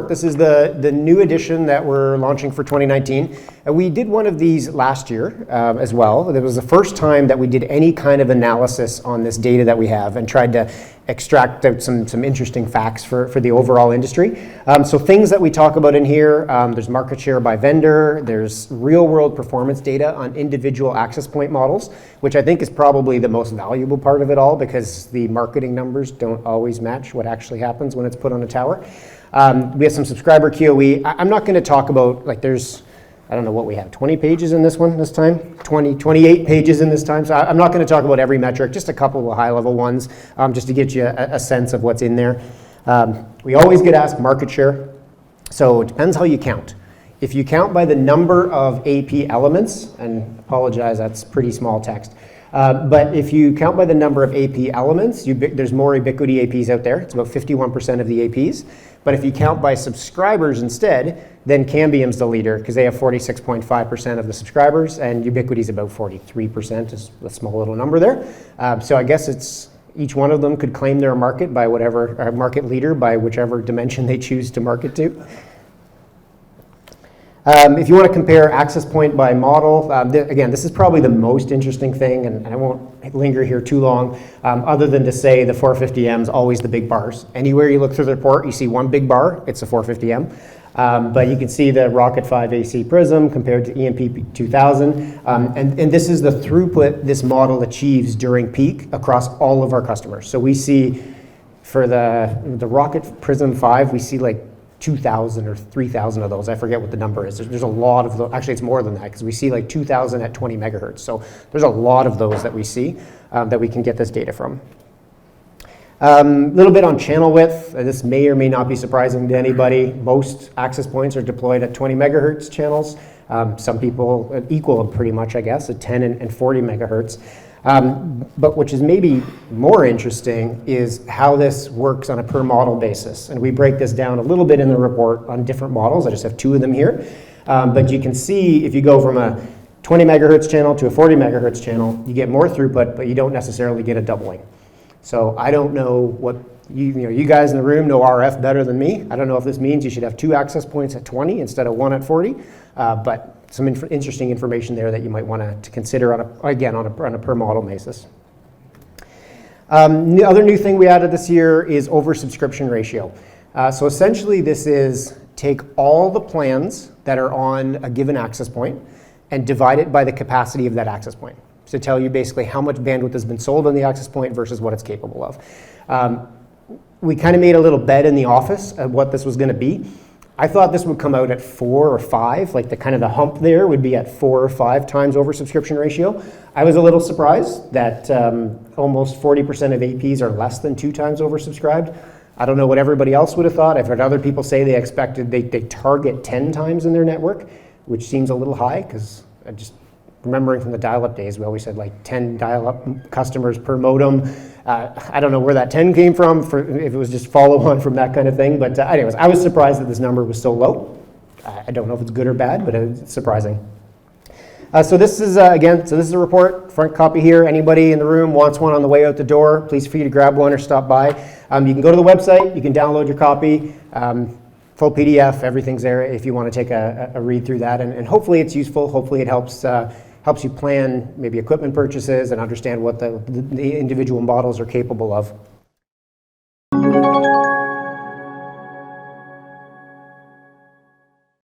This is the new edition that we're launching for 2019. We did one of these last year as well. It was the first time that we did any kind of analysis on this data that we have and tried to extract out some interesting facts for the overall industry. So things that we talk about in here, there's market share by vendor, there's real world performance data on individual access point models, which I think is probably the most valuable part of it all because the marketing numbers don't always match what actually happens when it's put on a tower. We have some subscriber QoE. I'm not going to talk about, like there's, I don't know what we have, 20 pages in this one this time? 28 pages in this time. So I'm not going to talk about every metric, just a couple of high level ones, just to get you a sense of what's in there. We always get asked market share. So it depends how you count. If you count by the number of AP elements, and apologize, that's pretty small text. But if you count by the number of AP elements, there's more Ubiquiti APs out there. It's about 51% of the APs. But if you count by subscribers instead, then Cambium's the leader because they have 46.5% of the subscribers, and Ubiquiti's about 43%, is a small little number there. So I guess it's each one of them could claim their market by whatever, market leader by whichever dimension they choose to market to. If you want to compare access point by model, again, this is probably the most interesting thing, and I won't linger here too long, other than to say the 450M is always the big bars. Anywhere you look through the report, you see one big bar, it's a 450M. But you can see the Rocket 5 AC Prism compared to EMP 2000. And this is the throughput this model achieves during peak across all of our customers. So we see for the Rocket Prism 5, we see like 2,000 or 3,000 of those. I forget what the number is. There's a lot of those. Actually, it's more than that because we see like 2,000 at 20 megahertz. So there's a lot of those that we see that we can get this data from. A little bit on channel width. This may or may not be surprising to anybody. Most access points are deployed at 20 megahertz channels. Some people equal them pretty much, I guess, at 10 and 40 megahertz. But which is maybe more interesting is how this works on a per model basis. And we break this down a little bit in the report on different models. I just have 2 of them here. But you can see if you go from a 20 megahertz channel to a 40 megahertz channel, you get more throughput, but you don't necessarily get a doubling. So I don't know what, you guys in the room know RF better than me. I don't know if this means you should have 2 access points at 20 instead of 1 at 40, but some interesting information there that you might want to consider on a per model basis. The other new thing we added this year is oversubscription ratio. So essentially this is take all the plans that are on a given access point and divide it by the capacity of that access point. To tell you basically how much bandwidth has been sold on the access point versus what it's capable of. We kind of made a little bet in the office of what this was going to be. I thought this would come out at 4 or 5, like the hump there would be at 4 or 5 times oversubscription ratio. I was a little surprised that almost 40% of APs are less than 2 times oversubscribed. I don't know what everybody else would have thought. I've heard other people say they target 10 times in their network, which seems a little high because I just remembering from the dial-up days, we always said like 10 dial-up customers per modem. I don't know where that 10 came from, if it was just follow-on from that kind of thing. But anyways, I was surprised that this number was so low. I don't know if it's good or bad, but it's surprising. So this is, this is a report, front copy here. Anybody in the room wants one on the way out the door, please feel free to grab one or stop by. You can go to the website, you can download your copy. Full PDF, everything's there if you want to take a read through that. And hopefully it's useful. Hopefully it helps you plan maybe equipment purchases and understand what the individual models are capable of.